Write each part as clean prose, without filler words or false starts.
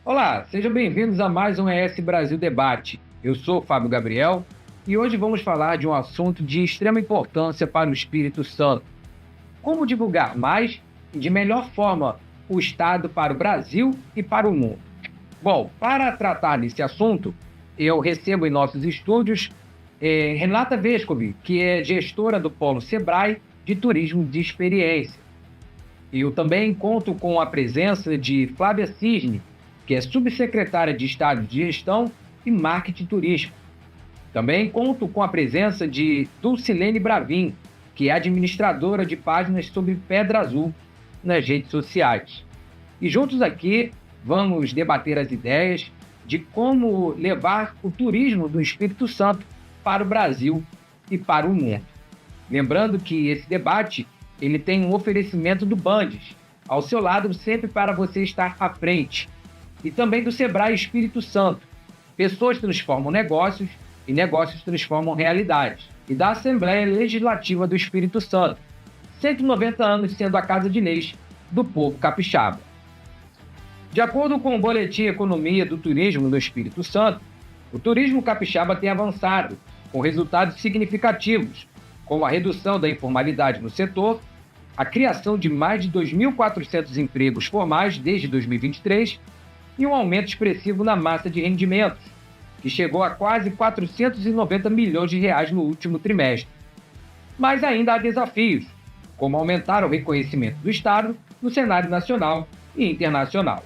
Olá, sejam bem-vindos a mais um ES Brasil Debate. Eu sou o Fábio Gabriel e hoje vamos falar de um assunto de extrema importância para o Espírito Santo. Como divulgar mais e de melhor forma o Estado para o Brasil e para o mundo? Bom, para tratar desse assunto, eu recebo em nossos estúdios Renata Vescovi, que é gestora do Polo Sebrae de Turismo de Experiência. Eu também conto com a presença de Flávia Cisne, que é subsecretária de Estado de Gestão e Marketing Turístico. Também conto com a presença de Dulcilene Bravin, que é administradora de páginas sobre Pedra Azul nas redes sociais. E juntos aqui vamos debater as ideias de como levar o turismo do Espírito Santo para o Brasil e para o mundo. Lembrando que esse debate ele tem um oferecimento do Bandes, ao seu lado sempre para você estar à frente. E também do Sebrae Espírito Santo. Pessoas transformam negócios e negócios transformam realidades. E da Assembleia Legislativa do Espírito Santo. 190 anos sendo a Casa de Leis do povo capixaba. De acordo com o Boletim Economia do Turismo do Espírito Santo, o turismo capixaba tem avançado, com resultados significativos, como a redução da informalidade no setor, a criação de mais de 2.400 empregos formais desde 2023 e um aumento expressivo na massa de rendimentos, que chegou a quase 490 milhões de reais no último trimestre. Mas ainda há desafios, como aumentar o reconhecimento do Estado no cenário nacional e internacional.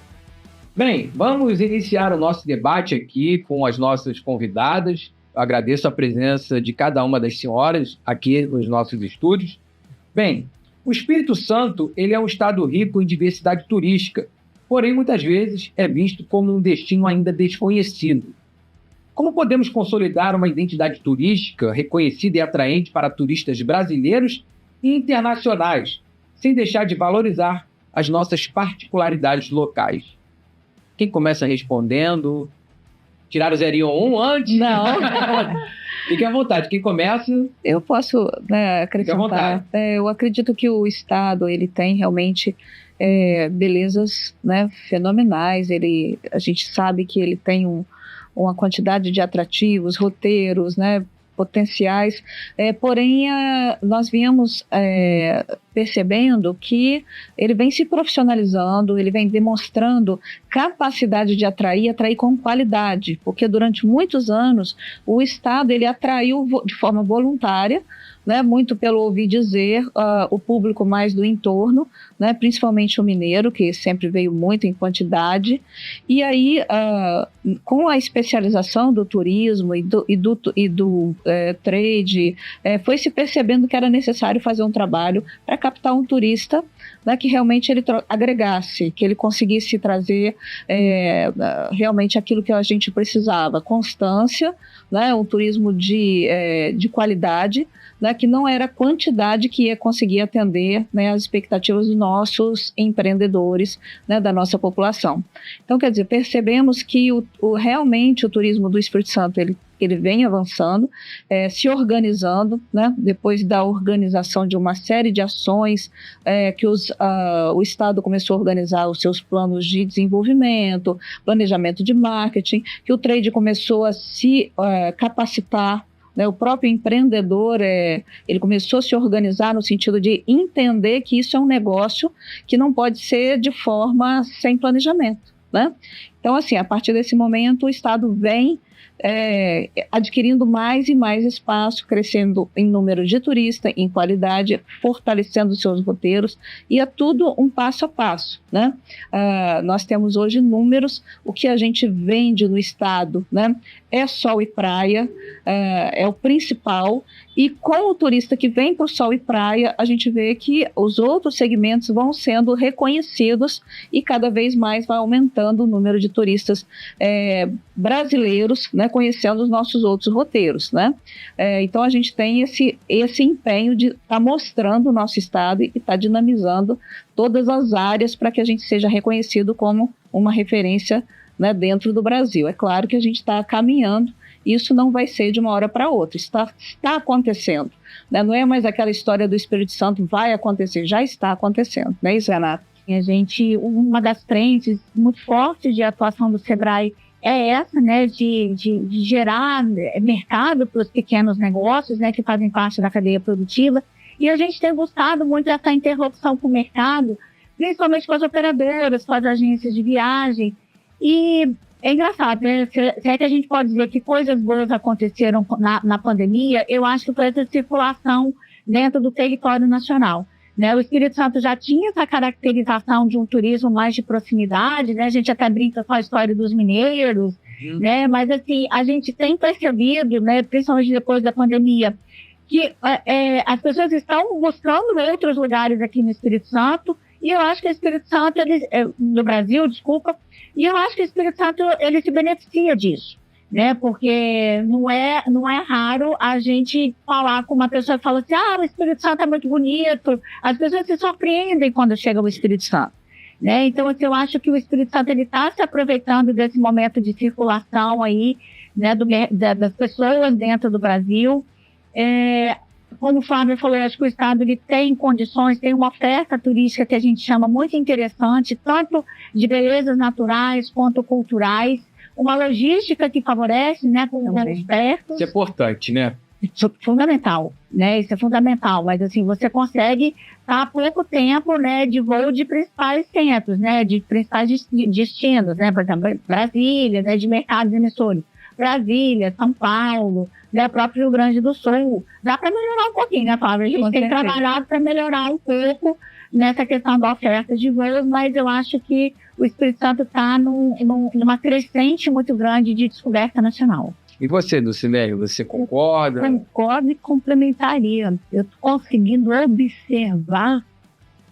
Bem, vamos iniciar o nosso debate aqui com as nossas convidadas. Eu agradeço a presença de cada uma das senhoras aqui nos nossos estúdios. Bem, o Espírito Santo ele é um estado rico em diversidade turística, porém muitas vezes é visto como um destino ainda desconhecido. Como podemos consolidar uma identidade turística reconhecida e atraente para turistas brasileiros e internacionais, sem deixar de valorizar as nossas particularidades locais? Quem começa respondendo? Tirar o 0 antes? Não. Fique à vontade. Quem começa? Eu posso acrescentar. Fique à vontade. Eu acredito que o Estado ele tem realmente belezas fenomenais. A gente sabe que ele tem uma quantidade de atrativos, roteiros, potenciais, porém nós viemos percebendo que ele vem se profissionalizando, ele vem demonstrando capacidade de atrair com qualidade, porque durante muitos anos o Estado ele atraiu de forma voluntária, muito pelo ouvir dizer, o público mais do entorno, principalmente o mineiro, que sempre veio muito em quantidade, e aí com a especialização do turismo e do trade, foi se percebendo que era necessário fazer um trabalho para captar um turista que realmente ele agregasse, que ele conseguisse trazer realmente aquilo que a gente precisava, constância, um turismo de qualidade, que não era a quantidade que ia conseguir atender as expectativas dos nossos empreendedores, da nossa população. Então, quer dizer, percebemos que realmente o turismo do Espírito Santo, ele vem avançando, se organizando, depois da organização de uma série de ações que o Estado começou a organizar os seus planos de desenvolvimento, planejamento de marketing, que o trade começou a se capacitar. O próprio empreendedor ele começou a se organizar no sentido de entender que isso é um negócio que não pode ser de forma sem planejamento. Então, assim, a partir desse momento, o Estado vem adquirindo mais e mais espaço, crescendo em número de turistas, em qualidade, fortalecendo seus roteiros, e é tudo um passo a passo. Nós temos hoje números, o que a gente vende no Estado é sol e praia, é o principal, e com o turista que vem para o sol e praia, a gente vê que os outros segmentos vão sendo reconhecidos e cada vez mais vai aumentando o número de turistas brasileiros, conhecendo os nossos outros roteiros. Então a gente tem esse empenho de estar mostrando o nosso estado e estar dinamizando todas as áreas para que a gente seja reconhecido como uma referência dentro do Brasil. É claro que a gente está caminhando Isso não vai ser de uma hora para outra, está acontecendo. Né? Não é mais aquela história do Espírito Santo, vai acontecer, já está acontecendo. Não é isso, Renata? Uma das frentes muito fortes de atuação do SEBRAE é essa, né, de gerar mercado para os pequenos negócios, né, que fazem parte da cadeia produtiva. E a gente tem buscado muito essa interlocução com o mercado, principalmente com as operadoras, com as agências de viagem. E é engraçado, né? Se é que a gente pode dizer que coisas boas aconteceram na pandemia, eu acho que foi essa circulação dentro do território nacional. Né? O Espírito Santo já tinha essa caracterização de um turismo mais de proximidade, né? A gente até brinca com a história dos mineiros, né? Mas assim, a gente tem percebido, né, principalmente depois da pandemia, que as pessoas estão buscando outros lugares aqui no Espírito Santo, e eu acho que o Espírito Santo, no Brasil, desculpa, e eu acho que o Espírito Santo, ele se beneficia disso, né? Porque não é raro a gente falar com uma pessoa que fala assim, o Espírito Santo é muito bonito. As pessoas se surpreendem quando chega o Espírito Santo, né? Então, assim, eu acho que o Espírito Santo, ele está se aproveitando desse momento de circulação aí, né, das pessoas dentro do Brasil. Como o Flávio falou, eu acho que o Estado, ele tem condições, tem uma oferta turística que a gente chama muito interessante, tanto de belezas naturais quanto culturais, uma logística que favorece, né, com voos perto. Isso é importante, né? Isso é fundamental, né? Isso é fundamental, mas assim, você consegue estar há pouco tempo, né, de voo de principais centros, né, de principais destinos, né, por exemplo, Brasília, né, de mercados emissores. Brasília, São Paulo, né, próprio Rio Grande do Sul. Dá para melhorar um pouquinho, né, Flávia? A gente tem trabalhado para melhorar um pouco nessa questão da oferta de voos, mas eu acho que o Espírito Santo está numa crescente muito grande de descoberta nacional. E você, Dulcinea, você concorda? Concordo e complementaria. Eu estou conseguindo observar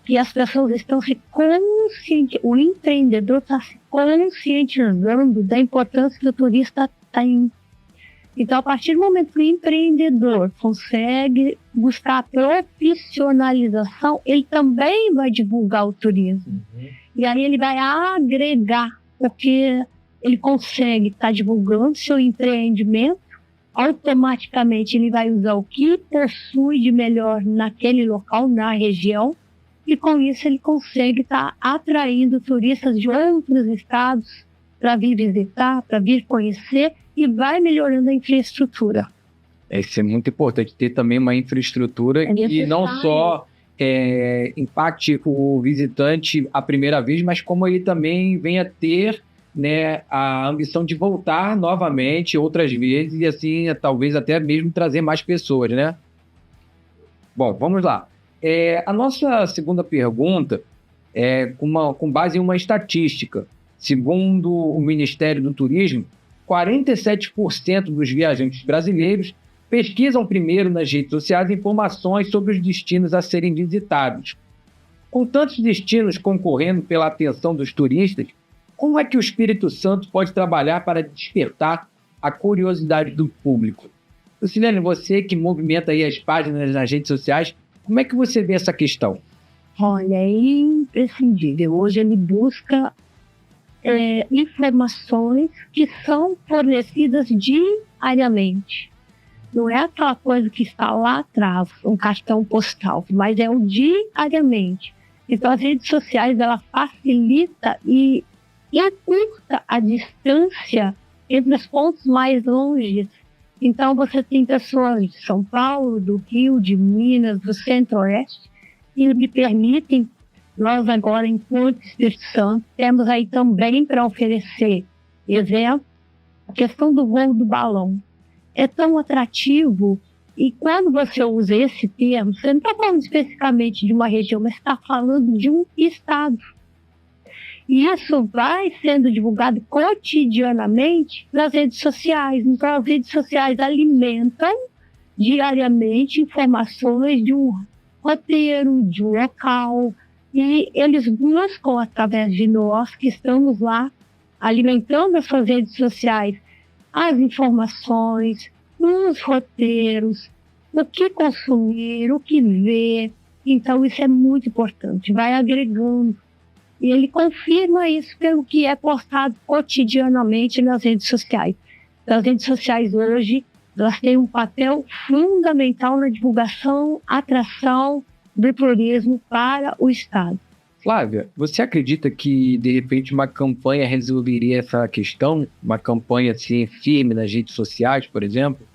que as pessoas estão se conscientizando, o empreendedor está se conscientizando da importância que o turista tem. Então, a partir do momento que o empreendedor consegue buscar a profissionalização, ele também vai divulgar o turismo. E aí ele vai agregar, porque ele consegue estar divulgando seu empreendimento, automaticamente ele vai usar o que possui de melhor naquele local, na região, e com isso ele consegue estar atraindo turistas de outros estados para vir visitar, para vir conhecer, e vai melhorando a infraestrutura. Isso é muito importante, ter também uma infraestrutura que não só impacte o visitante à primeira vez, mas como ele também venha ter, né, a ambição de voltar novamente outras vezes e assim, talvez até mesmo trazer mais pessoas, né? Bom, vamos lá. A nossa segunda pergunta é com base em uma estatística. Segundo o Ministério do Turismo, 47% dos viajantes brasileiros pesquisam primeiro nas redes sociais informações sobre os destinos a serem visitados. Com tantos destinos concorrendo pela atenção dos turistas, como é que o Espírito Santo pode trabalhar para despertar a curiosidade do público? Lucilene, você que movimenta aí as páginas nas redes sociais, como é que você vê essa questão? Olha, é imprescindível. Hoje ele busca informações que são fornecidas diariamente. Não é aquela coisa que está lá atrás, um cartão postal, mas é o diariamente. Então as redes sociais, ela facilita e encurta a distância entre os pontos mais longe. Então você tem pessoas de São Paulo, do Rio, de Minas, do Centro-Oeste, que me permitem. Nós agora, enquanto Espírito Santo, temos aí também para oferecer exemplo, a questão do voo do balão. É tão atrativo, e quando você usa esse termo, você não está falando especificamente de uma região, mas está falando de um estado. E isso vai sendo divulgado cotidianamente nas redes sociais. Então, as redes sociais alimentam diariamente informações de um roteiro, de um local, e eles buscam, através de nós, que estamos lá, alimentando as suas redes sociais, as informações, os roteiros, o que consumir, o que ver. Então, isso é muito importante, vai agregando. E ele confirma isso pelo que é postado cotidianamente nas redes sociais. As redes sociais hoje, elas têm um papel fundamental na divulgação, atração do turismo para o Estado. Flávia, você acredita que, de repente, uma campanha resolveria essa questão? Uma campanha assim, firme nas redes sociais, por exemplo?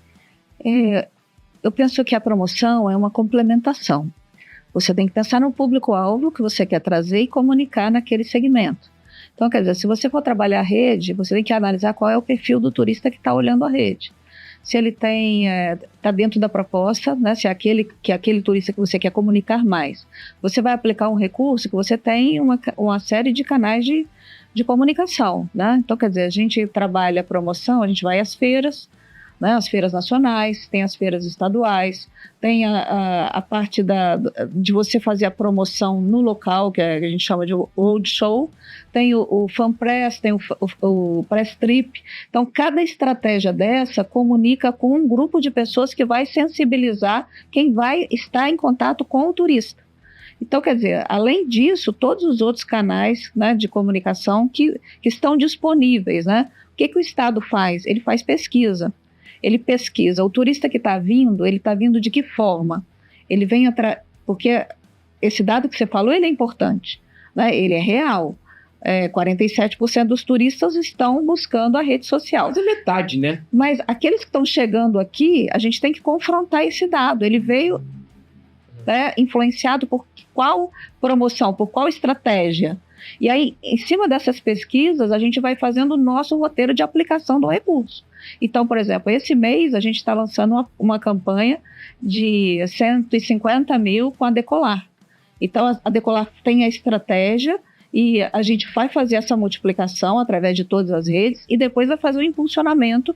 Eu penso que a promoção é uma complementação. Você tem que pensar no público-alvo que você quer trazer e comunicar naquele segmento. Então, quer dizer, se você for trabalhar a rede, você tem que analisar qual é o perfil do turista que está olhando a rede. Se ele está dentro da proposta, né, se é aquele turista que você quer comunicar mais. Você vai aplicar um recurso que você tem uma série de canais de comunicação, né? Então, quer dizer, a gente trabalha a promoção, a gente vai às feiras, né, as feiras nacionais, tem as feiras estaduais, tem a parte de você fazer a promoção no local, que a gente chama de road show, tem o fan press, tem o press trip. Então, cada estratégia dessa comunica com um grupo de pessoas que vai sensibilizar quem vai estar em contato com o turista. Então, quer dizer, além disso, todos os outros canais, né, de comunicação que estão disponíveis, né? O que o Estado faz? Ele faz pesquisa. Ele pesquisa. O turista que está vindo, ele está vindo de que forma? Ele vem porque esse dado que você falou, ele é importante, né? Ele é real. 47% dos turistas estão buscando a rede social. Quase metade, né? Mas aqueles que estão chegando aqui, a gente tem que confrontar esse dado. Ele veio, né, influenciado por qual promoção, por qual estratégia? E aí, em cima dessas pesquisas, a gente vai fazendo o nosso roteiro de aplicação do recurso. Então, por exemplo, esse mês a gente está lançando uma campanha de 150 mil com a Decolar. Então, a Decolar tem a estratégia e a gente vai fazer essa multiplicação através de todas as redes e depois vai fazer o impulsionamento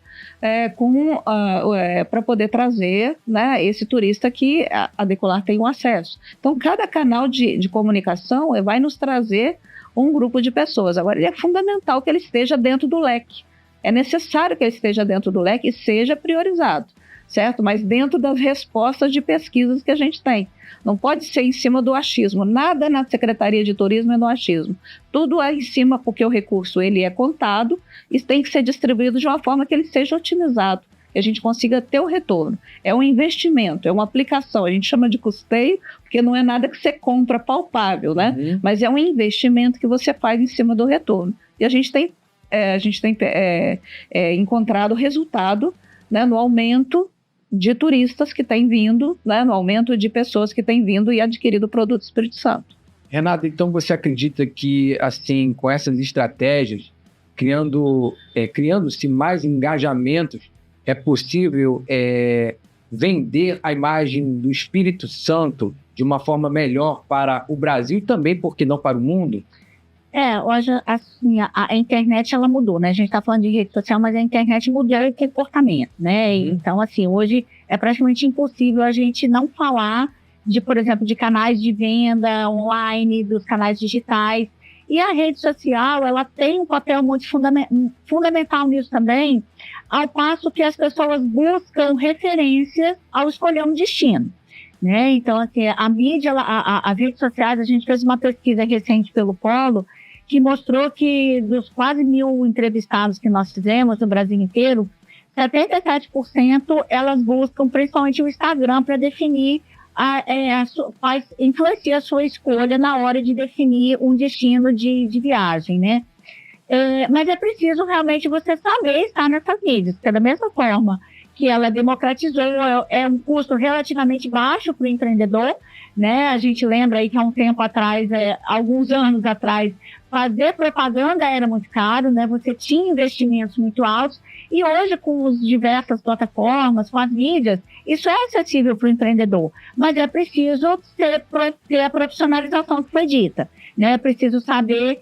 para poder trazer, né, esse turista que a Decolar tem o acesso. Então, cada canal de comunicação vai nos trazer um grupo de pessoas. Agora, ele é fundamental que ele esteja dentro do leque. É necessário que ele esteja dentro do leque e seja priorizado, certo? Mas dentro das respostas de pesquisas que a gente tem. Não pode ser em cima do achismo. Nada na Secretaria de Turismo é no achismo. Tudo é em cima porque o recurso ele é contado e tem que ser distribuído de uma forma que ele seja otimizado. E a gente consiga ter o retorno. É um investimento, é uma aplicação. A gente chama de custeio, porque não é nada que você compra palpável, né? Uhum. Mas é um investimento que você faz em cima do retorno. E a gente tem encontrado resultado, né, no aumento de turistas que têm vindo, né, no aumento de pessoas que têm vindo e adquirido o produto Espírito Santo. Renata, então você acredita que, assim, com essas estratégias, criando-se mais engajamentos, é possível vender a imagem do Espírito Santo de uma forma melhor para o Brasil e também, por que não, para o mundo? Hoje, assim, a internet, ela mudou, né? A gente está falando de rede social, mas a internet mudou o comportamento, né? Então, assim, hoje é praticamente impossível a gente não falar por exemplo, de canais de venda online, dos canais digitais. E a rede social, ela tem um papel muito fundamental nisso também, ao passo que as pessoas buscam referências ao escolher um destino, né? Então, assim, a mídia, as redes sociais, a gente fez uma pesquisa recente pelo Polo, que mostrou que dos quase 1.000 entrevistados que nós fizemos no Brasil inteiro, 77% elas buscam principalmente o Instagram para definir influencia a sua escolha na hora de definir um destino de viagem, né? Mas é preciso realmente você saber estar nessas mídias, porque da mesma forma que ela democratizou, é um custo relativamente baixo para o empreendedor, né? A gente lembra aí que há um tempo atrás, alguns anos atrás, fazer propaganda era muito caro, né? Você tinha investimentos muito altos, e hoje, com as diversas plataformas, com as mídias, isso é acessível para o empreendedor, mas é preciso ter a profissionalização que foi dita, né? É preciso saber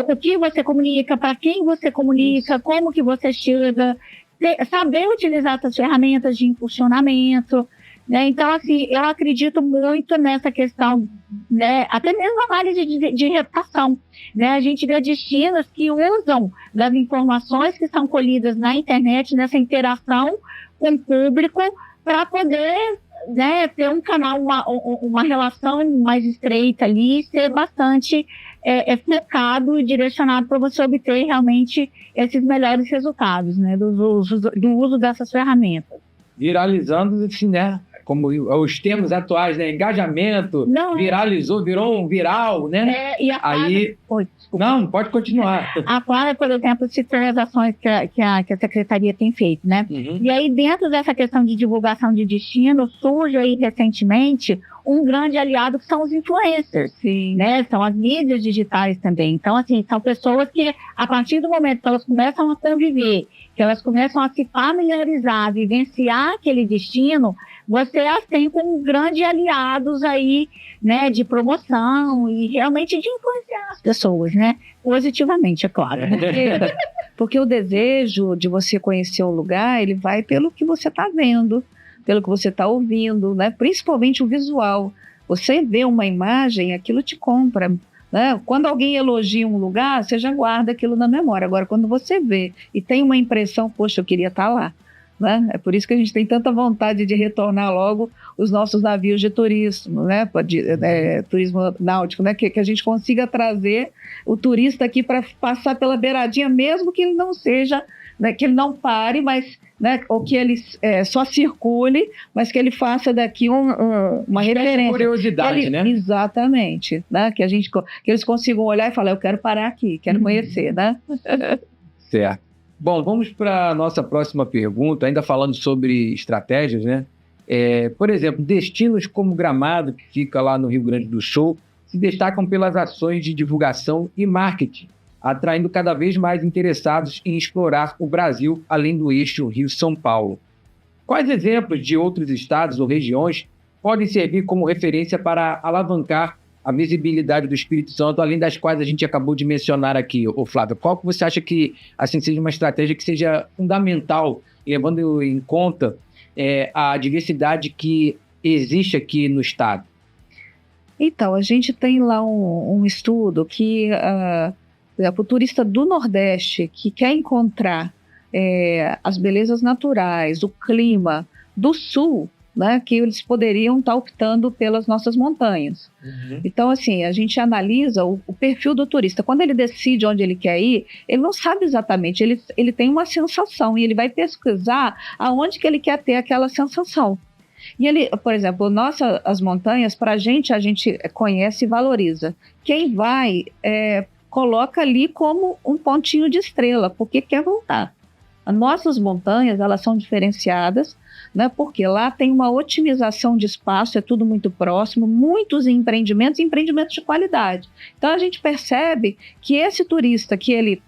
o que você comunica, para quem você comunica, como que você chega, saber utilizar essas ferramentas de impulsionamento, né? Então, assim, eu acredito muito nessa questão, né? Até mesmo análise de reputação, né? A gente vê destinos que usam das informações que são colhidas na internet, nessa interação com o público, para poder né, ter um canal, uma relação mais estreita ali, ser bastante focado e direcionado para você obter realmente esses melhores resultados, né, do uso dessas ferramentas. Viralizando, assim, né? Como os termos atuais, né? Engajamento, viralizou, virou um viral, né? E a aí... Não, pode continuar. A Clara, por exemplo, citou as ações que a Secretaria tem feito, né? Uhum. E aí, dentro dessa questão de divulgação de destino, surge aí recentemente um grande aliado que são os influencers, Sim. né? São as mídias digitais também. Então, assim, são pessoas que, a partir do momento que elas começam a conviver, que elas começam a se familiarizar, vivenciar aquele destino, você as tem como grandes aliados aí, né, de promoção e realmente de influenciar as pessoas, né, positivamente, é claro. Porque o desejo de você conhecer um lugar, ele vai pelo que você está vendo, pelo que você está ouvindo, né, principalmente o visual. Você vê uma imagem, aquilo te compra, né? Quando alguém elogia um lugar, você já guarda aquilo na memória. Agora, quando você vê e tem uma impressão, poxa, eu queria estar lá. Né? É por isso que a gente tem tanta vontade de retornar logo os nossos navios de turismo, né? Turismo náutico, né? Que a gente consiga trazer o turista aqui para passar pela beiradinha, mesmo que ele não seja, né? Que ele não pare, mas, né? Ou que ele só circule, mas que ele faça daqui uma referência. Curiosidade, né? Exatamente, né? Que eles consigam olhar e falar, eu quero parar aqui, quero conhecer, né? Certo. Bom, vamos para a nossa próxima pergunta, ainda falando sobre estratégias, né? Por exemplo, destinos como Gramado, que fica lá no Rio Grande do Sul, se destacam pelas ações de divulgação e marketing, atraindo cada vez mais interessados em explorar o Brasil, além do eixo Rio-São Paulo. Quais exemplos de outros estados ou regiões podem servir como referência para alavancar a visibilidade do Espírito Santo, além das quais a gente acabou de mencionar aqui, Flávio? Qual que você acha que assim, seja uma estratégia que seja fundamental, levando em conta a diversidade que existe aqui no estado? Então, a gente tem lá um estudo que por exemplo, o turista do Nordeste que quer encontrar as belezas naturais, o clima do Sul, né, que eles poderiam estar optando pelas nossas montanhas. Uhum. Então, assim, a gente analisa o perfil do turista. Quando ele decide onde ele quer ir, ele não sabe exatamente, ele tem uma sensação e ele vai pesquisar aonde que ele quer ter aquela sensação. E ele, por exemplo, as montanhas, para a gente conhece e valoriza. Quem vai, coloca ali como um pontinho de estrela, porque quer voltar. As nossas montanhas, elas são diferenciadas, né, porque lá tem uma otimização de espaço, é tudo muito próximo, muitos empreendimentos de qualidade. Então, a gente percebe que esse turista que ele,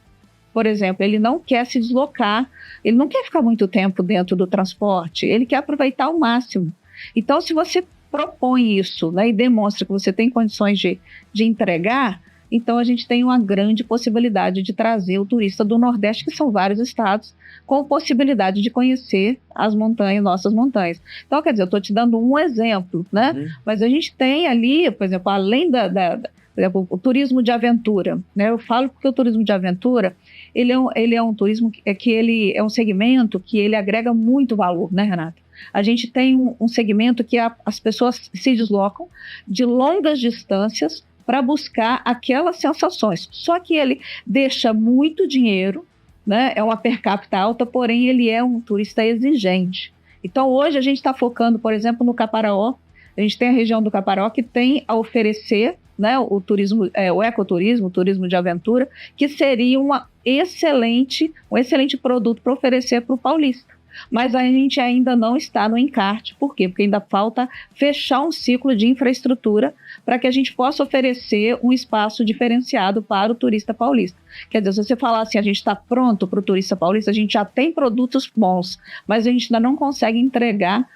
por exemplo, ele não quer se deslocar, ele não quer ficar muito tempo dentro do transporte, ele quer aproveitar ao máximo. Então, se você propõe isso, né, e demonstra que você tem condições de entregar, então a gente tem uma grande possibilidade de trazer o turista do Nordeste, que são vários estados, com possibilidade de conhecer as montanhas, nossas montanhas. Então, quer dizer, eu estou te dando um exemplo, né? Uhum. Mas a gente tem ali, por exemplo, além por exemplo, o turismo de aventura, né? Eu falo porque o turismo de aventura, ele é um turismo que ele é um segmento que ele agrega muito valor, né, Renata? A gente tem um segmento que as pessoas se deslocam de longas distâncias para buscar aquelas sensações. Só que ele deixa muito dinheiro, né? É uma per capita alta, porém ele é um turista exigente. Então hoje a gente está focando, por exemplo, no Caparaó. A gente tem a região do Caparaó que tem a oferecer, né, o turismo, o ecoturismo, o turismo de aventura, que seria um excelente produto para oferecer para o paulista. Mas a gente ainda não está no encarte. Por quê? Porque ainda falta fechar um ciclo de infraestrutura para que a gente possa oferecer um espaço diferenciado para o turista paulista. Quer dizer, se você falar assim, a gente está pronto para o turista paulista, a gente já tem produtos bons, mas a gente ainda não consegue entregar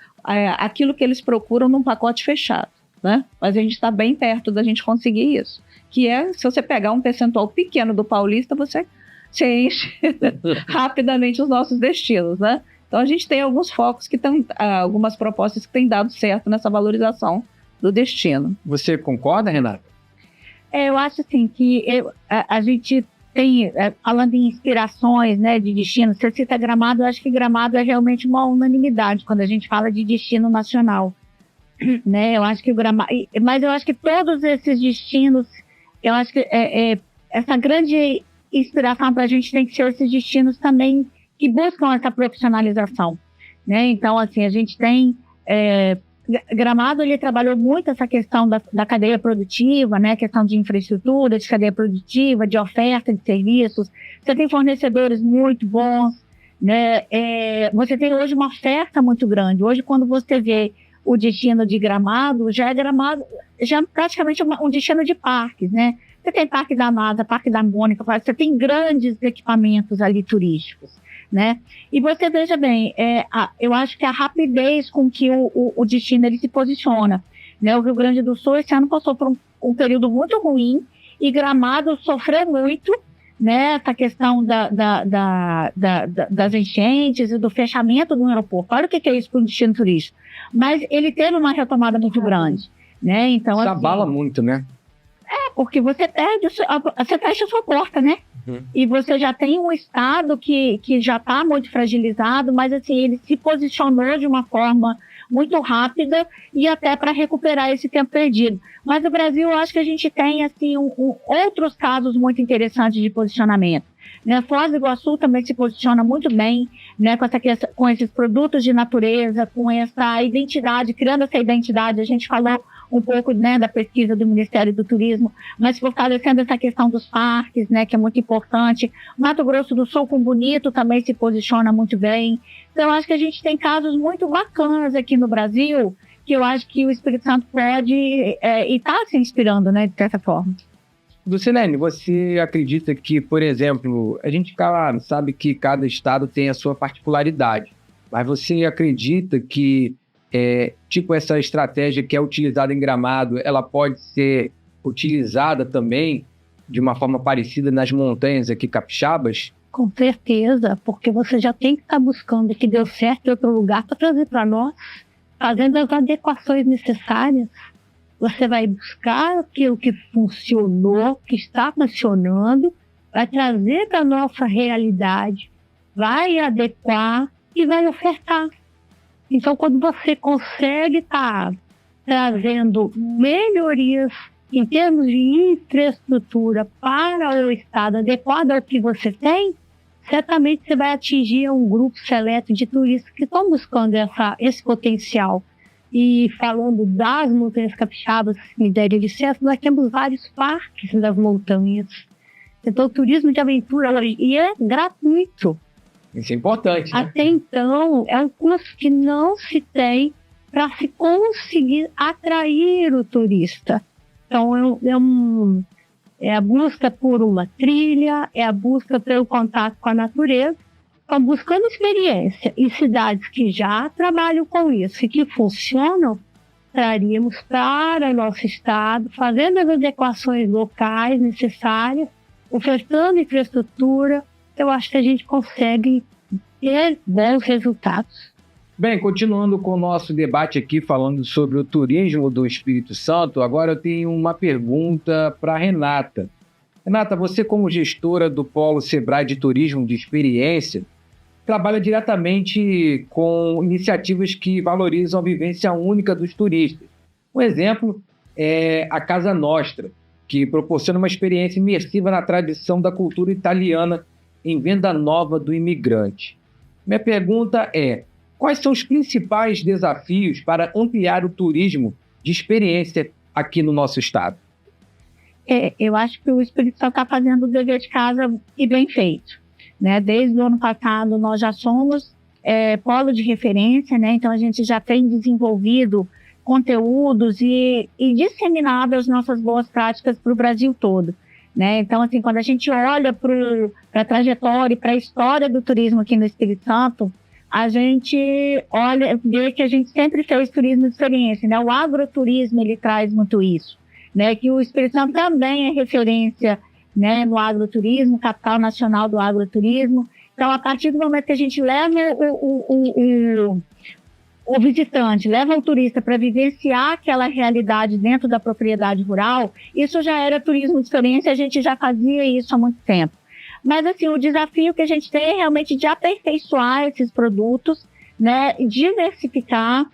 aquilo que eles procuram num pacote fechado, né? Mas a gente está bem perto da gente conseguir isso. Que é, se você pegar um percentual pequeno do paulista, você enche rapidamente os nossos destinos, né? Então, a gente tem alguns focos algumas propostas que têm dado certo nessa valorização do destino. Você concorda, Renata? Eu acho assim que a gente tem, falando em inspirações, né, de destino, você cita Gramado, eu acho que Gramado é realmente uma unanimidade quando a gente fala de destino nacional. né? Eu acho que o Gramado, mas eu acho que todos esses destinos, eu acho que essa grande inspiração para a gente tem que ser esses destinos também que buscam essa profissionalização, né? Então, assim, a gente tem Gramado, ele trabalhou muito essa questão da cadeia produtiva, né? Questão de infraestrutura, de cadeia produtiva, de oferta de serviços. Você tem fornecedores muito bons, né? Você tem hoje uma oferta muito grande. Hoje, quando você vê o destino de Gramado, já é praticamente um destino de parques, né? Você tem Parque da NASA, Parque da Mônica, você tem grandes equipamentos ali turísticos, né? E você veja bem, eu acho que a rapidez com que o destino ele se posiciona, né? O Rio Grande do Sul esse ano passou por um período muito ruim e Gramado sofreu muito, né? Essa questão das enchentes e do fechamento do aeroporto. Olha o que é isso para um destino turístico. Mas ele teve uma retomada muito grande, né? Então, isso assim, abala muito, né? Porque você fecha a sua porta, né? E você já tem um estado que já está muito fragilizado, mas assim, ele se posicionou de uma forma muito rápida e até para recuperar esse tempo perdido. Mas no Brasil, eu acho que a gente tem assim, outros casos muito interessantes de posicionamento. Né? Foz do Iguaçu também se posiciona muito bem, né? Com esses produtos de natureza, com essa identidade, criando essa identidade. A gente falou um pouco, né, da pesquisa do Ministério do Turismo, mas fortalecendo essa questão dos parques, né, que é muito importante. Mato Grosso do Sul, com Bonito, também se posiciona muito bem. Então, eu acho que a gente tem casos muito bacanas aqui no Brasil, que eu acho que o Espírito Santo pode e está se inspirando, né, de certa forma. Lucilene, você acredita que, por exemplo, a gente sabe que cada estado tem a sua particularidade, mas você acredita que essa estratégia que é utilizada em Gramado, ela pode ser utilizada também de uma forma parecida nas montanhas aqui capixabas? Com certeza, porque você já tem que estar buscando que deu certo em outro lugar para trazer para nós, fazendo as adequações necessárias. Você vai buscar aquilo que funcionou, que está funcionando, vai trazer para a nossa realidade, vai adequar e vai ofertar. Então, quando você consegue estar trazendo melhorias em termos de infraestrutura para o estado adequado ao que você tem, certamente você vai atingir um grupo seleto de turistas que estão buscando esse potencial. E falando das montanhas capixabas, se me derem licença, nós temos vários parques das montanhas. Então, o turismo de aventura e é gratuito. Isso é importante, né? Até então, é um custo que não se tem para se conseguir atrair o turista. Então, é a busca por uma trilha, é a busca pelo contato com a natureza. Então, buscando experiência em cidades que já trabalham com isso e que funcionam, traríamos para o nosso estado, fazendo as adequações locais necessárias, ofertando infraestrutura. Eu acho que a gente consegue ter bons resultados. Bem, continuando com o nosso debate aqui, falando sobre o turismo do Espírito Santo, agora eu tenho uma pergunta para a Renata. Renata, você como gestora do Polo Sebrae de Turismo de Experiência, trabalha diretamente com iniciativas que valorizam a vivência única dos turistas. Um exemplo é a Casa Nostra, que proporciona uma experiência imersiva na tradição da cultura italiana em Venda Nova do Imigrante. Minha pergunta é: quais são os principais desafios para ampliar o turismo de experiência aqui no nosso estado? Eu acho que o Espírito Santo está fazendo o dever de casa e bem feito. Né? Desde o ano passado, nós já somos polo de referência, né? Então a gente já tem desenvolvido conteúdos e disseminado as nossas boas práticas para o Brasil todo. Né? Então, assim, quando a gente olha para a trajetória e para a história do turismo aqui no Espírito Santo, a gente vê que a gente sempre fez turismo de experiência, né? O agroturismo, ele traz muito isso, né? Que o Espírito Santo também é referência, né, no agroturismo, capital nacional do agroturismo. Então, a partir do momento que a gente leva o visitante, leva o turista para vivenciar aquela realidade dentro da propriedade rural, isso já era turismo de experiência, a gente já fazia isso há muito tempo. Mas, assim, o desafio que a gente tem é realmente de aperfeiçoar esses produtos, né, diversificar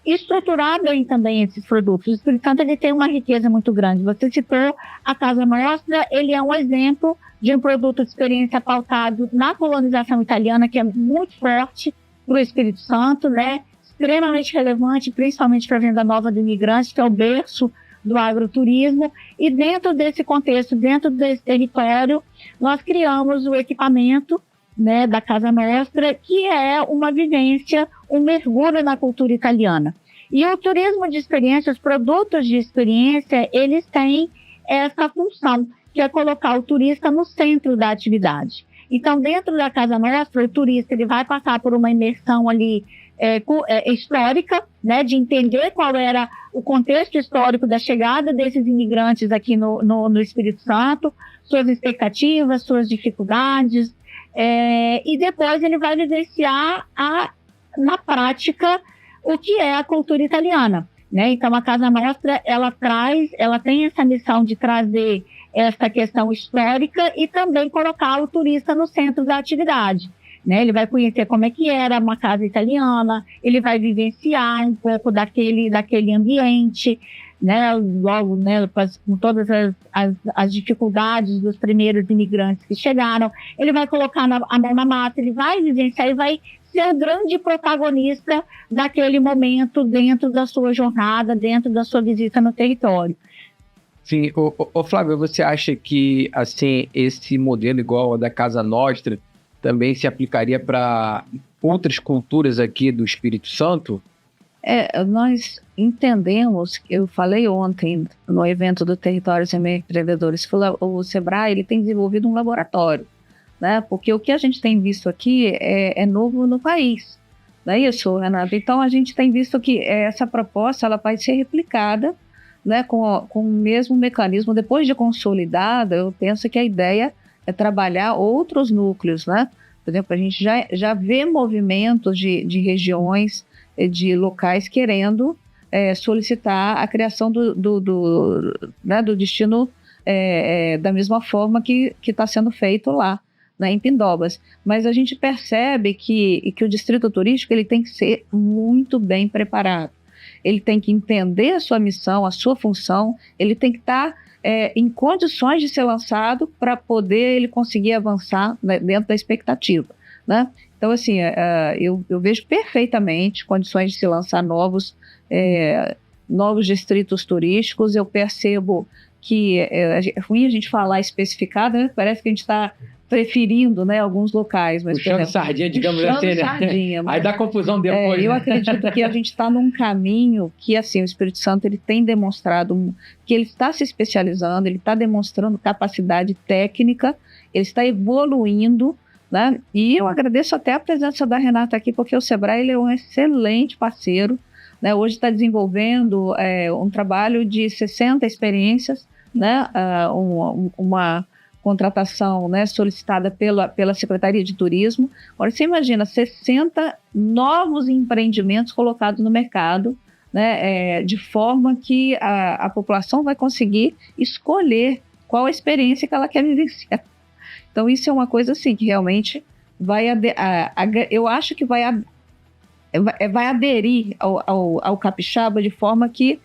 e estruturar bem também esses produtos. O Espírito Santo ele tem uma riqueza muito grande. Você citou a Casa Nostra, ele é um exemplo de um produto de experiência pautado na colonização italiana, que é muito forte para o Espírito Santo, né, extremamente relevante, principalmente para a venda nova de imigrantes, que é o berço do agroturismo. E dentro desse contexto, dentro desse território, nós criamos o equipamento, né, da Casa Nostra, que é uma vivência, um mergulho na cultura italiana. E o turismo de experiência, os produtos de experiência, eles têm essa função, que é colocar o turista no centro da atividade. Então, dentro da Casa Nostra, o turista ele vai passar por uma imersão ali histórica, né, de entender qual era o contexto histórico da chegada desses imigrantes aqui no Espírito Santo, suas expectativas, suas dificuldades, e depois ele vai vivenciar na prática o que é a cultura italiana, né? Então a Casa Nostra ela tem essa missão de trazer essa questão histórica e também colocar o turista no centro da atividade, né? Ele vai conhecer como é que era uma casa italiana, ele vai vivenciar um pouco daquele ambiente, né? Logo, né, com todas as dificuldades dos primeiros imigrantes que chegaram, ele vai colocar a mão na massa, ele vai vivenciar e vai ser o grande protagonista daquele momento dentro da sua jornada, dentro da sua visita no território. Sim, Flávio, você acha que assim, esse modelo igual ao da Casa Nostra também se aplicaria para outras culturas aqui do Espírito Santo? Nós entendemos, eu falei ontem no evento do Territórios Empreendedores, o Sebrae ele tem desenvolvido um laboratório, né? Porque o que a gente tem visto aqui é novo no país, não é isso, Renato? Então a gente tem visto que essa proposta ela vai ser replicada, né, com o mesmo mecanismo. Depois de consolidada, eu penso que a ideia é trabalhar outros núcleos, né? Por exemplo, a gente já vê movimentos de regiões, de locais querendo solicitar a criação do destino da mesma forma que está sendo feito lá, né, em Pindobas. Mas a gente percebe que o distrito turístico ele tem que ser muito bem preparado. Ele tem que entender a sua missão, a sua função, ele tem que estar em condições de ser lançado para poder ele conseguir avançar, né, dentro da expectativa, né? Então, assim, eu vejo perfeitamente condições de se lançar novos distritos turísticos. Eu percebo que é ruim a gente falar especificado, né? Parece que a gente está preferindo, né, alguns locais. Mas, puxando sardinha, digamos assim, né? Sardinha, aí dá confusão depois. Eu né? acredito que a gente está num caminho que, assim, o Espírito Santo ele tem demonstrado que ele está se especializando, ele está demonstrando capacidade técnica, ele está evoluindo, né? E eu agradeço até a presença da Renata aqui, porque o Sebrae ele é um excelente parceiro, né? Hoje está desenvolvendo um trabalho de 60 experiências, né? Uma contratação, né, solicitada pela Secretaria de Turismo. Agora, você imagina 60 novos empreendimentos colocados no mercado, né, de forma que a população vai conseguir escolher qual a experiência que ela quer vivenciar. Então, isso é uma coisa assim, que realmente eu acho que vai aderir ao capixaba de forma que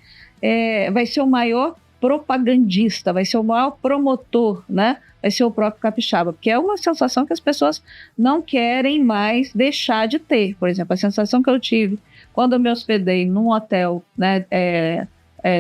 vai ser o maior propagandista, vai ser o maior promotor, né? Vai ser o próprio capixaba, porque é uma sensação que as pessoas não querem mais deixar de ter. Por exemplo, a sensação que eu tive quando eu me hospedei num hotel, né,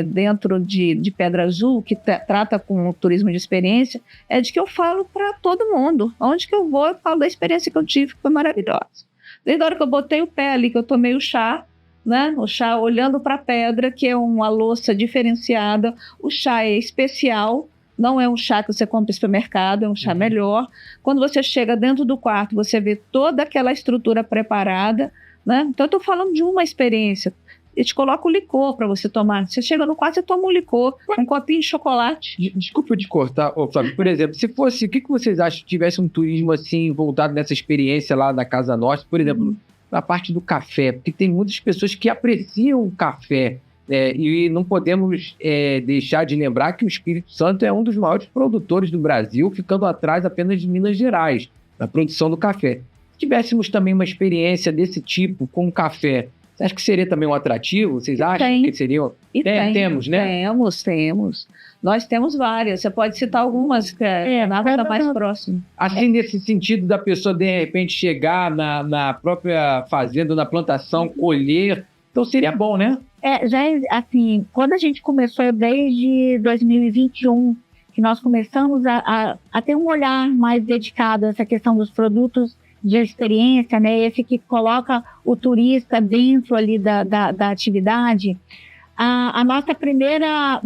dentro de Pedra Azul, que trata com o turismo de experiência, é de que eu falo para todo mundo. Onde que eu vou, eu falo da experiência que eu tive, que foi maravilhosa. Desde a hora que eu botei o pé ali, que eu tomei o chá, né? O chá olhando para a pedra, que é uma louça diferenciada. O chá é especial, não é um chá que você compra no supermercado, é um chá melhor. Quando você chega dentro do quarto, você vê toda aquela estrutura preparada, né? Então, eu estou falando de uma experiência. Eu te coloco o licor para você tomar. Você chega no quarto, você toma um licor, um copinho de chocolate. Desculpa te cortar, Flávio. Por exemplo, se fosse, o que vocês acham se tivesse um turismo assim, voltado nessa experiência lá da Casa Nostra? Por exemplo, na parte do café, porque tem muitas pessoas que apreciam o café, e não podemos deixar de lembrar que o Espírito Santo é um dos maiores produtores do Brasil, ficando atrás apenas de Minas Gerais, na produção do café. Se tivéssemos também uma experiência desse tipo com café, você acha que seria também um atrativo? Vocês acham que seria? Temos, né? Temos. Nós temos várias. Você pode citar algumas que nada está mais próximo. Assim, nesse sentido da pessoa, de repente, chegar na própria fazenda, na plantação, colher. Então, seria bom, né? Assim, quando a gente começou desde 2021, que nós começamos a ter um olhar mais dedicado a essa questão dos produtos de experiência, né? Esse que coloca o turista dentro ali da atividade. A nossa primeira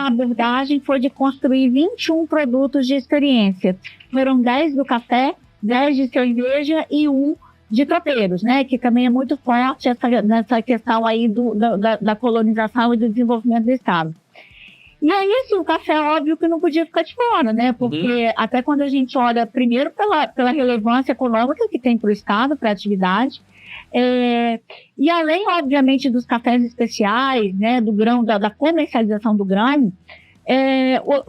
abordagem foi de construir 21 produtos de experiência. Foram 10 do café, 10 de cerveja e 1 de tropeiros, né? Que também é muito forte nessa questão aí da colonização e do desenvolvimento do Estado. E aí, assim, o café, óbvio que não podia ficar de fora, né? Porque até quando a gente olha, primeiro, pela relevância econômica que tem para o Estado, para a atividade, e além, obviamente, dos cafés especiais, né? Do grão, da comercialização do grão,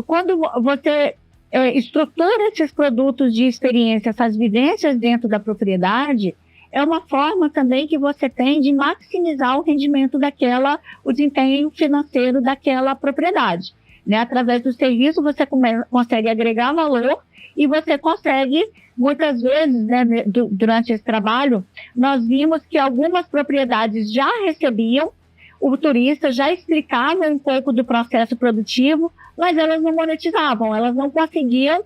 quando você estrutura esses produtos de experiência, essas vivências dentro da propriedade, é uma forma também que você tem de maximizar o rendimento o desempenho financeiro daquela propriedade, né? Através do serviço você consegue agregar valor e você consegue, muitas vezes, né, durante esse trabalho, nós vimos que algumas propriedades já recebiam o turista, já explicavam um pouco do processo produtivo, mas elas não monetizavam, elas não conseguiam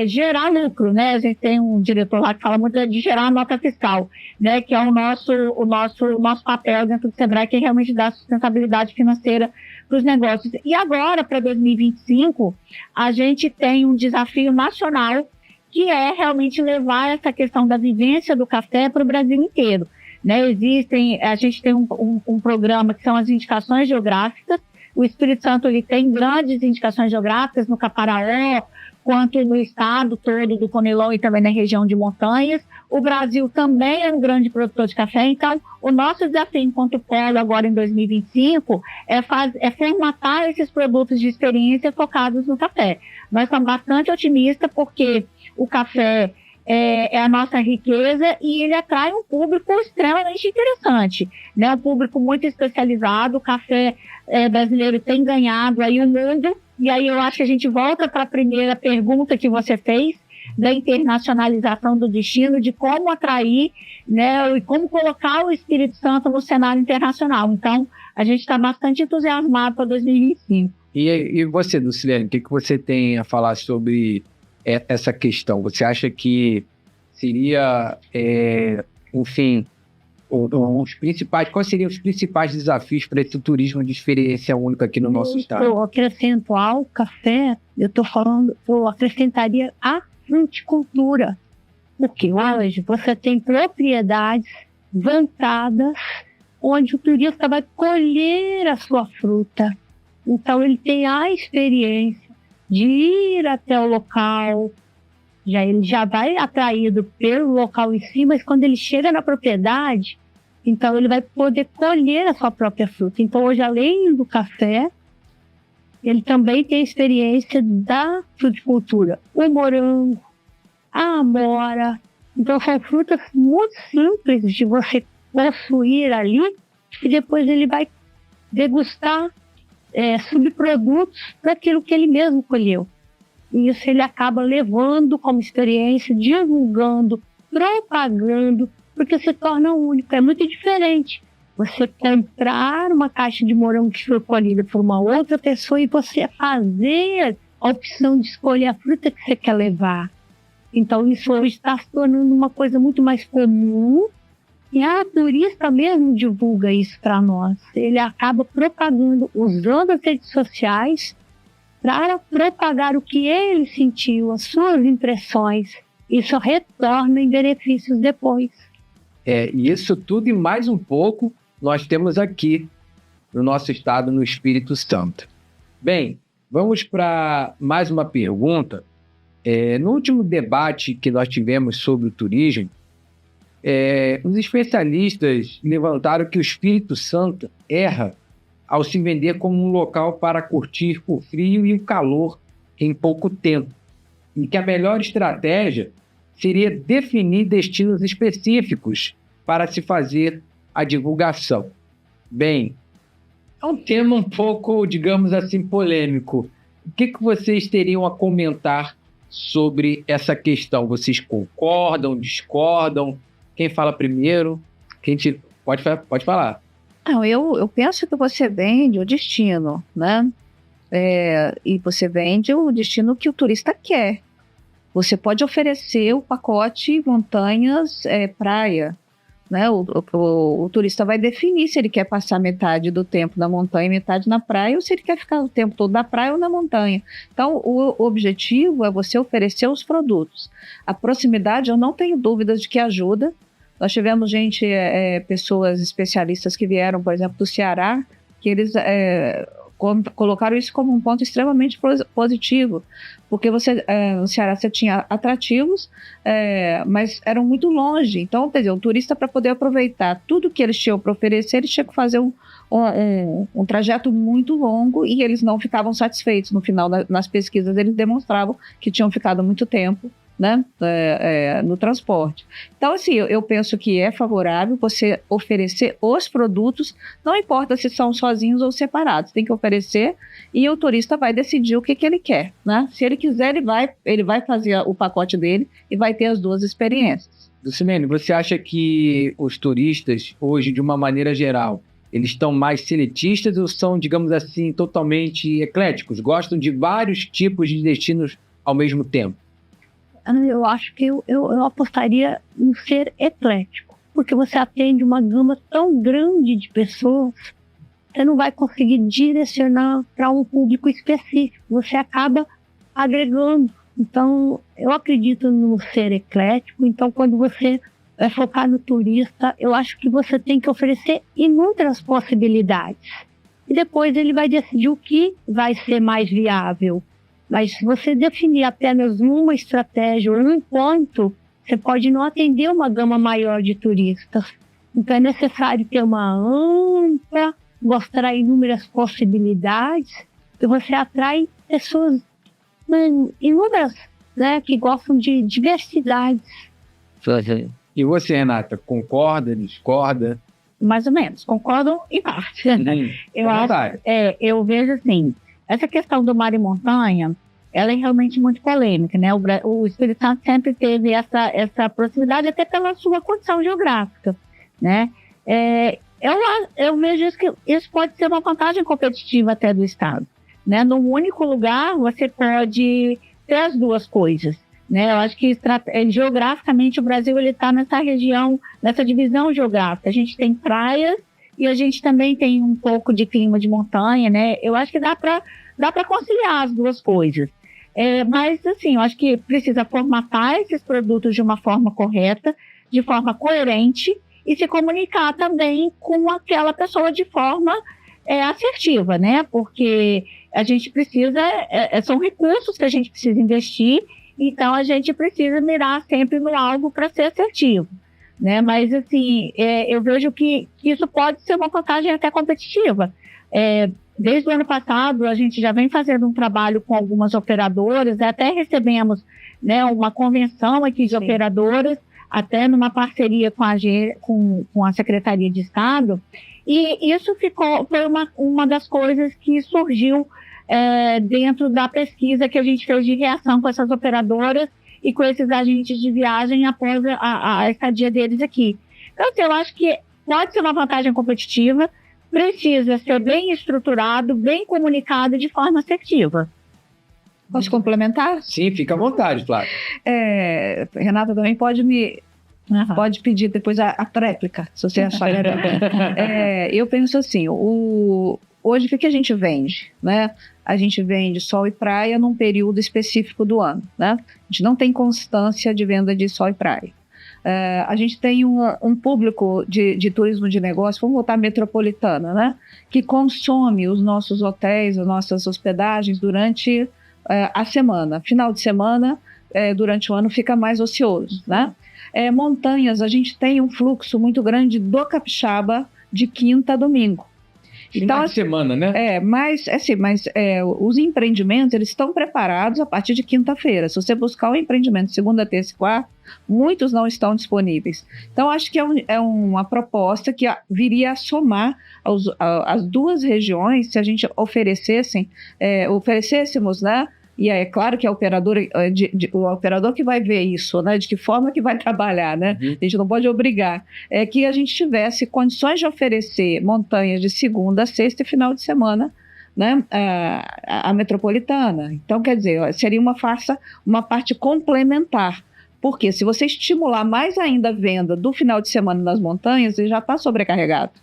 gerar lucro, né? A gente tem um diretor lá que fala muito de gerar nota fiscal, né? Que é o nosso papel dentro do Sebrae, que realmente dá sustentabilidade financeira para os negócios. E agora, para 2025, a gente tem um desafio nacional, que é realmente levar essa questão da vivência do café para o Brasil inteiro, né? A gente tem um programa que são as indicações geográficas. O Espírito Santo ele tem grandes indicações geográficas no Caparaó, quanto no estado todo do Conilon e também na região de montanhas. O Brasil também é um grande produtor de café, então o nosso desafio enquanto polo agora em 2025 é formatar esses produtos de experiência focados no café. Nós estamos bastante otimistas porque o café é a nossa riqueza e ele atrai um público extremamente interessante, né? Um público muito especializado. O café brasileiro tem ganhado aí o mundo, e aí eu acho que a gente volta para a primeira pergunta que você fez, da internacionalização do destino, de como atrair, né, e como colocar o Espírito Santo no cenário internacional. Então, a gente está bastante entusiasmado para 2025. E você, Lucilene, o que você tem a falar sobre essa questão? Você acha que seria, enfim, quais seriam os principais desafios para esse turismo de experiência única aqui no nosso estado? Eu acrescento ao café, eu acrescentaria a fruticultura. Porque hoje você tem propriedades vantadas onde o turista vai colher a sua fruta. Então ele tem a experiência de ir até o local, ele já vai atraído pelo local em si, mas quando ele chega na propriedade, então ele vai poder colher a sua própria fruta. Então hoje, além do café, ele também tem a experiência da fruticultura. O morango, a amora. Então são frutas muito simples de você possuir ali, e depois ele vai degustar subprodutos daquilo que ele mesmo colheu. E isso ele acaba levando como experiência, divulgando, propagando, porque se torna único. É muito diferente você comprar uma caixa de morango que foi colhida por uma outra pessoa e você fazer a opção de escolher a fruta que você quer levar. Então isso hoje está se tornando uma coisa muito mais comum, e a turista mesmo divulga isso para nós. Ele acaba propagando, usando as redes sociais para propagar o que ele sentiu, as suas impressões. Isso retorna em benefícios depois. Isso tudo e mais um pouco nós temos aqui no nosso estado, no Espírito Santo. Bem, vamos para mais uma pergunta. No último debate que nós tivemos sobre o turismo, os especialistas levantaram que o Espírito Santo erra ao se vender como um local para curtir o frio e o calor em pouco tempo, e que a melhor estratégia seria definir destinos específicos para se fazer a divulgação. Bem, é um tema um pouco, digamos assim, polêmico. O que vocês teriam a comentar sobre essa questão? Vocês concordam, discordam? Quem fala primeiro? Pode falar. Não, eu penso que você vende o destino, né? E você vende o destino que o turista quer. Você pode oferecer o pacote montanhas, praia, né? O turista vai definir se ele quer passar metade do tempo na montanha e metade na praia, ou se ele quer ficar o tempo todo na praia ou na montanha. Então, o objetivo é você oferecer os produtos. A proximidade, eu não tenho dúvidas de que ajuda. Nós tivemos pessoas especialistas que vieram, por exemplo, do Ceará, que eles colocaram isso como um ponto extremamente positivo, porque no Ceará você tinha atrativos, mas eram muito longe. Então, quer dizer, o turista, para poder aproveitar tudo que eles tinham para oferecer, eles tinham que fazer um trajeto muito longo, e eles não ficavam satisfeitos. No final, nas pesquisas, eles demonstravam que tinham ficado muito tempo, né, no transporte. Então, assim, eu penso que é favorável você oferecer os produtos, não importa se são sozinhos ou separados, tem que oferecer, e o turista vai decidir o que ele quer, né? Se ele quiser, ele vai fazer o pacote dele e vai ter as duas experiências. Lucimene, você acha que os turistas, hoje, de uma maneira geral, eles estão mais seletistas ou são, digamos assim, totalmente ecléticos? Gostam de vários tipos de destinos ao mesmo tempo? Eu acho que eu apostaria em ser eclético, porque você atende uma gama tão grande de pessoas, você não vai conseguir direcionar para um público específico, você acaba agregando. Então, eu acredito no ser eclético. Então, quando você vai focar no turista, eu acho que você tem que oferecer inúmeras possibilidades. E depois ele vai decidir o que vai ser mais viável. Mas se você definir apenas uma estratégia ou um ponto, você pode não atender uma gama maior de turistas. Então é necessário ter uma ampla, mostrar inúmeras possibilidades, e você atrai pessoas inúmeras, né, que gostam de diversidade. E você, Renata, concorda, discorda? Mais ou menos, concordam em parte. Eu vejo assim, essa questão do mar e montanha, ela é realmente muito polêmica, né? O Espírito Santo sempre teve essa proximidade, até pela sua condição geográfica, né? Eu vejo que isso pode ser uma vantagem competitiva até do Estado, né? Num único lugar, você pode ter as duas coisas, né? Eu acho que geograficamente o Brasil está nessa região, nessa divisão geográfica. A gente tem praias e a gente também tem um pouco de clima de montanha, né? Eu acho que dá para conciliar as duas coisas. Mas, assim, eu acho que precisa formatar esses produtos de uma forma correta, de forma coerente, e se comunicar também com aquela pessoa de forma assertiva, né? Porque a gente precisa, são recursos que a gente precisa investir, então a gente precisa mirar sempre no algo para ser assertivo, né? Mas, assim, eu vejo que isso pode ser uma vantagem até competitiva. Desde o ano passado, a gente já vem fazendo um trabalho com algumas operadoras, até recebemos, né, uma convenção aqui de operadoras, até numa parceria com a Secretaria de Estado, e isso foi uma das coisas que surgiu dentro da pesquisa que a gente fez de reação com essas operadoras e com esses agentes de viagem após a estadia deles aqui. Então, eu acho que pode ser uma vantagem competitiva, precisa ser bem estruturado, bem comunicado de forma assertiva. Posso complementar? Sim, fica à vontade, Flávia. Renata também pode pedir depois a tréplica, se você achar. Eu penso assim, hoje o que a gente vende, né? A gente vende sol e praia num período específico do ano, né? A gente não tem constância de venda de sol e praia. A gente tem um público de turismo de negócio, vamos voltar metropolitana, né? Que consome os nossos hotéis, as nossas hospedagens durante a semana. Final de semana, durante o ano, fica mais ocioso, né? Montanhas, a gente tem um fluxo muito grande do capixaba de quinta a domingo. Então, de semana, né? Mas os empreendimentos, eles estão preparados a partir de quinta-feira. Se você buscar um empreendimento segunda, terça e quarta, muitos não estão disponíveis. Então, acho que é uma proposta que viria a somar as duas regiões, se a gente oferecêssemos, né? E é claro que o operador que vai ver isso, né? De que forma que vai trabalhar, né? A gente não pode obrigar. É que a gente tivesse condições de oferecer montanhas de segunda, sexta e final de semana, né? A metropolitana. Então, quer dizer, seria uma parte complementar. Porque se você estimular mais ainda a venda do final de semana nas montanhas, ele já está sobrecarregado,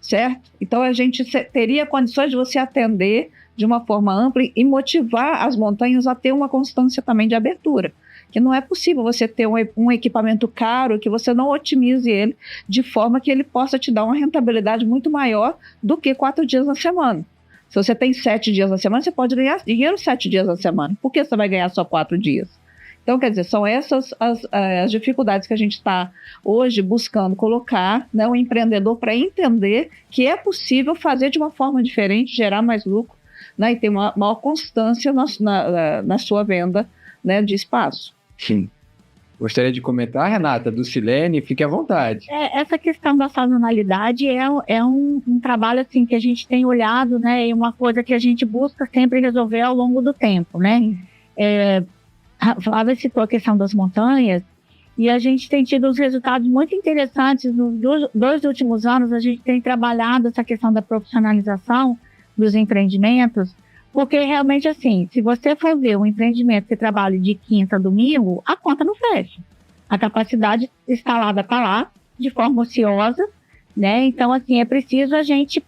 certo? Então, a gente teria condições de você atender de uma forma ampla e motivar as montanhas a ter uma constância também de abertura. Que não é possível você ter um equipamento caro que você não otimize ele de forma que ele possa te dar uma rentabilidade muito maior do que 4 dias na semana. Se você tem 7 dias na semana, você pode ganhar dinheiro 7 dias na semana. Por que você vai ganhar só 4 dias? Então, quer dizer, são essas as dificuldades que a gente está hoje buscando colocar, né, o empreendedor para entender que é possível fazer de uma forma diferente, gerar mais lucro, né, e ter uma maior constância na sua venda, né, de espaço. Sim. Gostaria de comentar, Renata, do Silene, fique à vontade. Essa questão da sazonalidade é um trabalho assim, que a gente tem olhado, né, e uma coisa que a gente busca sempre resolver ao longo do tempo, né? A Flávia citou a questão das montanhas, e a gente tem tido uns resultados muito interessantes. Nos 2 últimos anos, a gente tem trabalhado essa questão da profissionalização dos empreendimentos, porque realmente assim, se você for ver um empreendimento que trabalha de quinta a domingo, a conta não fecha. A capacidade instalada está lá, de forma ociosa, né? Então, assim, é preciso a gente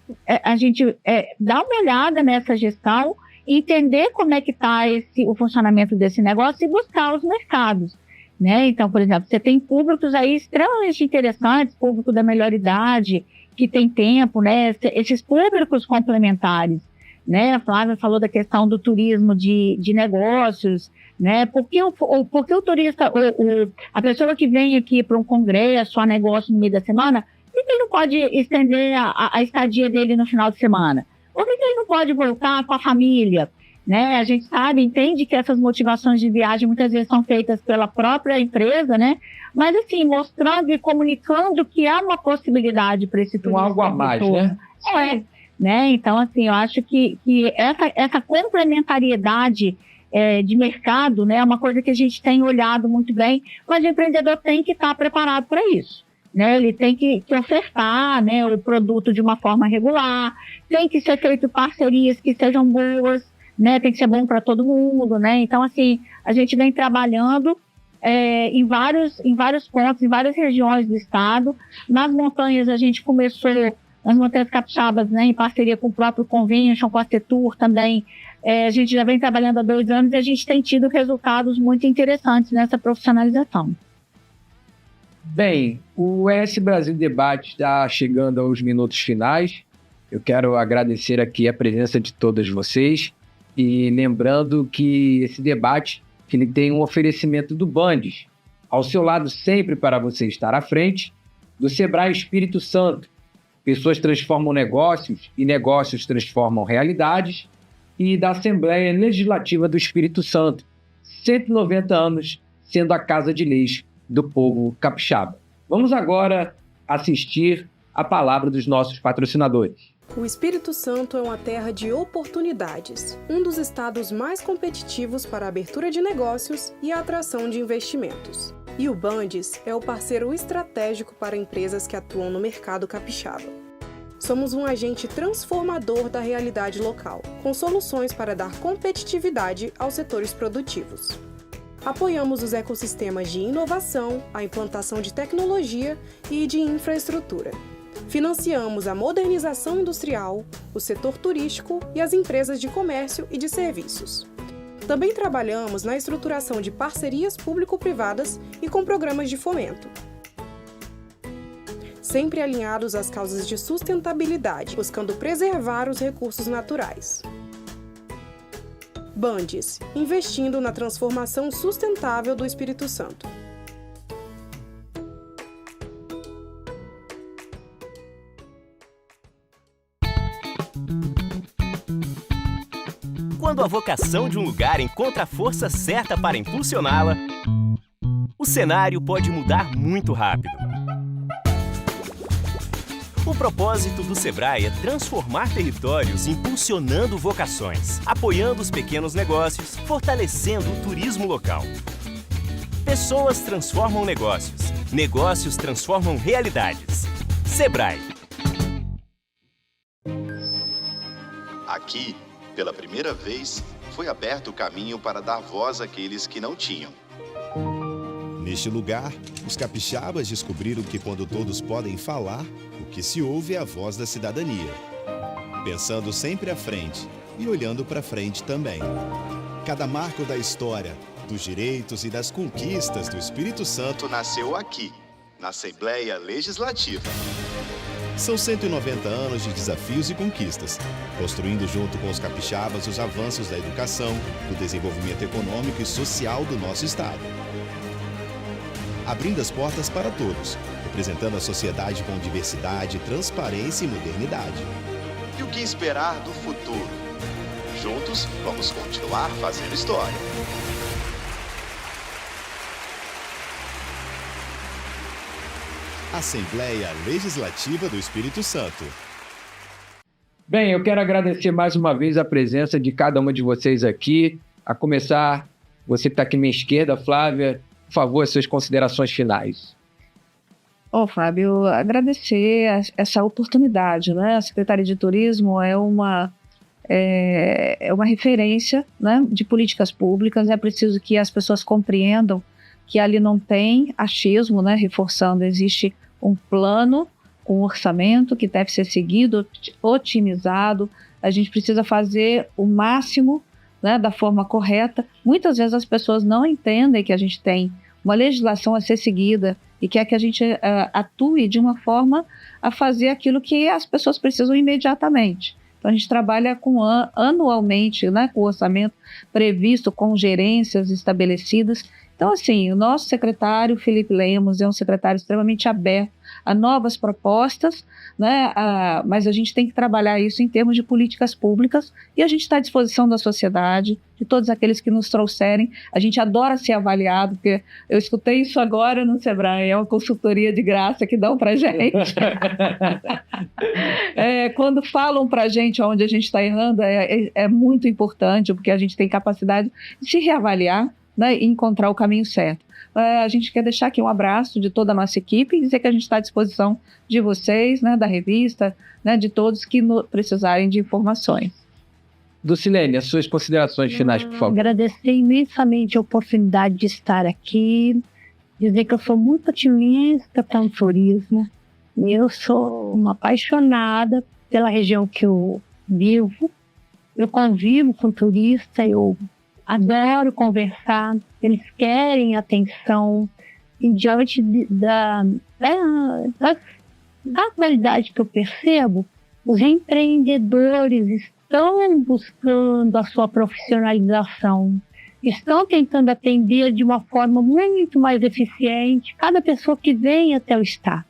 dar uma olhada nessa gestão, entender como é que está o funcionamento desse negócio e buscar os mercados, né? Então, por exemplo, você tem públicos aí extremamente interessantes, público da melhor idade, que tem tempo, né? Esses públicos complementares, né? A Flávia falou da questão do turismo de negócios, né? Porque o turista, a pessoa que vem aqui para um congresso, a negócio no meio da semana, por que ele não pode estender a estadia dele no final de semana? Por que ele não pode voltar com a família? Né? A gente entende que essas motivações de viagem muitas vezes são feitas pela própria empresa, né? Mas assim, mostrando e comunicando que há uma possibilidade para esse turista. Algo a mais, né? Né? Então, assim, eu acho que essa complementariedade de mercado, né, é uma coisa que a gente tem olhado muito bem, mas o empreendedor tem que estar preparado para isso. Né, ele tem que ofertar, né, o produto de uma forma regular, tem que ser feito parcerias que sejam boas, né, tem que ser bom para todo mundo, né? Então, assim, a gente vem trabalhando em vários pontos, em várias regiões do estado. Nas montanhas, a gente começou, nas Montanhas Capixabas, né, em parceria com o próprio Convention, com a Setur também. A gente já vem trabalhando há 2 anos e a gente tem tido resultados muito interessantes nessa profissionalização. Bem, o ES Brasil Debate está chegando aos minutos finais. Eu quero agradecer aqui a presença de todas vocês e lembrando que esse debate ele tem um oferecimento do Bandes, ao seu lado sempre para você estar à frente, do Sebrae Espírito Santo. Pessoas transformam negócios e negócios transformam realidades, e da Assembleia Legislativa do Espírito Santo, 190 anos sendo a Casa de Leis do povo capixaba. Vamos agora assistir a palavra dos nossos patrocinadores. O Espírito Santo é uma terra de oportunidades, um dos estados mais competitivos para a abertura de negócios e a atração de investimentos. E o Bandes é o parceiro estratégico para empresas que atuam no mercado capixaba. Somos um agente transformador da realidade local, com soluções para dar competitividade aos setores produtivos. Apoiamos os ecossistemas de inovação, a implantação de tecnologia e de infraestrutura. Financiamos a modernização industrial, o setor turístico e as empresas de comércio e de serviços. Também trabalhamos na estruturação de parcerias público-privadas e com programas de fomento. Sempre alinhados às causas de sustentabilidade, buscando preservar os recursos naturais. Bandes, investindo na transformação sustentável do Espírito Santo. quando a vocação de um lugar encontra a força certa para impulsioná-la, o cenário pode mudar muito rápido. O propósito do Sebrae é transformar territórios impulsionando vocações, apoiando os pequenos negócios, fortalecendo o turismo local. Pessoas transformam negócios, negócios transformam realidades. Sebrae. Aqui, pela primeira vez, foi aberto o caminho para dar voz àqueles que não tinham. Neste lugar, os capixabas descobriram que quando todos podem falar, o que se ouve é a voz da cidadania. Pensando sempre à frente e olhando para frente também. Cada marco da história, dos direitos e das conquistas do Espírito Santo Nasceu aqui, na Assembleia Legislativa. São 190 anos de desafios e conquistas, construindo junto com os capixabas os avanços da educação, do desenvolvimento econômico e social do nosso estado. Abrindo as portas para todos, representando a sociedade com diversidade, transparência e modernidade. E o que esperar do futuro? Juntos, vamos continuar fazendo história. Assembleia Legislativa do Espírito Santo. Bem, eu quero agradecer mais uma vez a presença de cada uma de vocês aqui. A começar, você que está aqui à minha esquerda, Flávia, por favor, suas considerações finais. Fábio, agradecer essa oportunidade, né? A Secretaria de Turismo é uma referência, né, de políticas públicas. É preciso que as pessoas compreendam que ali não tem achismo, né? Reforçando, existe um plano, um orçamento que deve ser seguido, otimizado. A gente precisa fazer o máximo, né, da forma correta. Muitas vezes as pessoas não entendem que a gente tem uma legislação a ser seguida e quer que a gente atue de uma forma a fazer aquilo que as pessoas precisam imediatamente. Então a gente trabalha anualmente, né, com o orçamento previsto, com gerências estabelecidas. Então, assim, o nosso secretário, Felipe Lemos, é um secretário extremamente aberto a novas propostas, né? Mas a gente tem que trabalhar isso em termos de políticas públicas e a gente está à disposição da sociedade, de todos aqueles que nos trouxerem. A gente adora ser avaliado, porque eu escutei isso agora no Sebrae, é uma consultoria de graça que dão para gente. Quando falam para a gente onde a gente está errando, é muito importante, porque a gente tem capacidade de se reavaliar, né, e encontrar o caminho certo. A gente quer deixar aqui um abraço de toda a nossa equipe e dizer que a gente está à disposição de vocês, né, da revista, né, de todos que precisarem de informações. Dulcilene, as suas considerações finais, por favor. Agradecer imensamente a oportunidade de estar aqui, dizer que eu sou muito otimista para o turismo. Eu sou uma apaixonada pela região que eu vivo. Eu convivo com turista, eu adoro conversar, eles querem atenção. E diante da realidade que eu percebo, os empreendedores estão buscando a sua profissionalização, estão tentando atender de uma forma muito mais eficiente cada pessoa que vem até o Estado.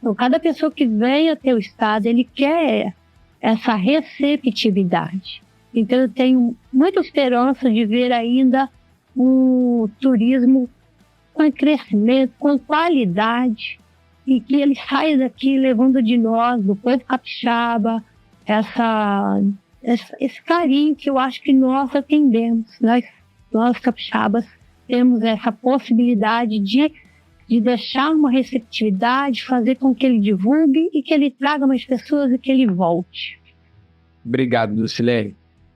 Então, cada pessoa que vem até o Estado, ele quer essa receptividade. Então, eu tenho muita esperança de ver ainda um turismo com crescimento, com qualidade, e que ele saia daqui levando de nós, do povo capixaba, esse carinho que eu acho que nós atendemos. Nós capixabas temos essa possibilidade de deixar uma receptividade, fazer com que ele divulgue e que ele traga mais pessoas e que ele volte. Obrigado, Dulcilene.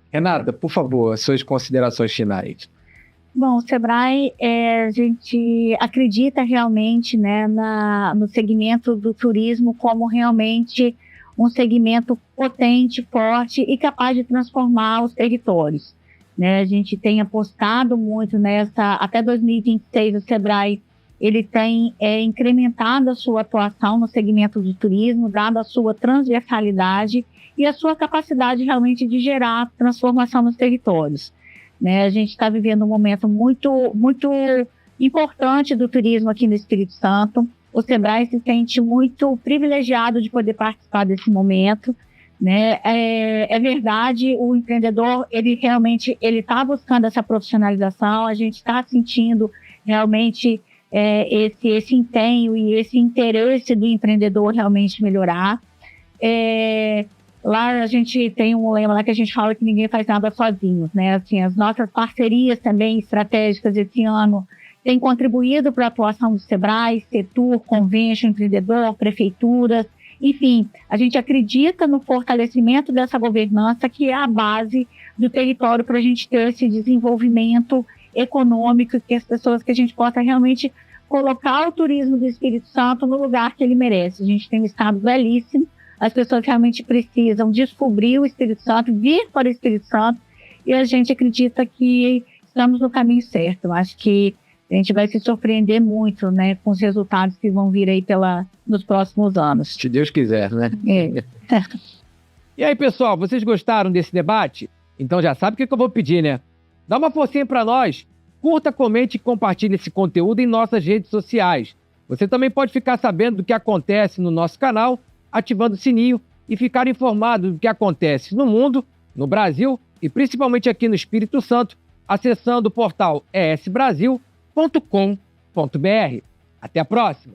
Renata, por favor, as suas considerações finais. Bom, o Sebrae, a gente acredita realmente, né, no segmento do turismo como realmente um segmento potente, forte e capaz de transformar os territórios. Né? A gente tem apostado muito nessa, até 2026 o Sebrae ele tem incrementado a sua atuação no segmento do turismo, dado a sua transversalidade e a sua capacidade realmente de gerar transformação nos territórios. Né? A gente está vivendo um momento muito, muito importante do turismo aqui no Espírito Santo. O Sebrae se sente muito privilegiado de poder participar desse momento. né? É verdade, o empreendedor, ele realmente está buscando essa profissionalização, a gente está sentindo realmente esse empenho e esse interesse do empreendedor realmente melhorar. Lá a gente tem um lema lá que a gente fala que ninguém faz nada sozinho, né? Assim, as nossas parcerias também estratégicas esse ano têm contribuído para a atuação do Sebrae, Setur, Convention, Empreendedor, prefeituras. Enfim, a gente acredita no fortalecimento dessa governança, que é a base do território para a gente ter esse desenvolvimento econômico, que a gente possa realmente colocar o turismo do Espírito Santo no lugar que ele merece. A gente tem um estado belíssimo, as pessoas realmente precisam descobrir o Espírito Santo, vir para o Espírito Santo, e a gente acredita que estamos no caminho certo. Eu acho que a gente vai se surpreender muito, né, com os resultados que vão vir aí nos próximos anos. Se Deus quiser, né? E aí, pessoal, vocês gostaram desse debate? Então já sabe o que eu vou pedir, né? Dá uma forcinha para nós. Curta, comente e compartilhe esse conteúdo em nossas redes sociais. Você também pode ficar sabendo do que acontece no nosso canal, ativando o sininho e ficar informado do que acontece no mundo, no Brasil e principalmente aqui no Espírito Santo, acessando o portal esbrasil.com.br. Até a próxima!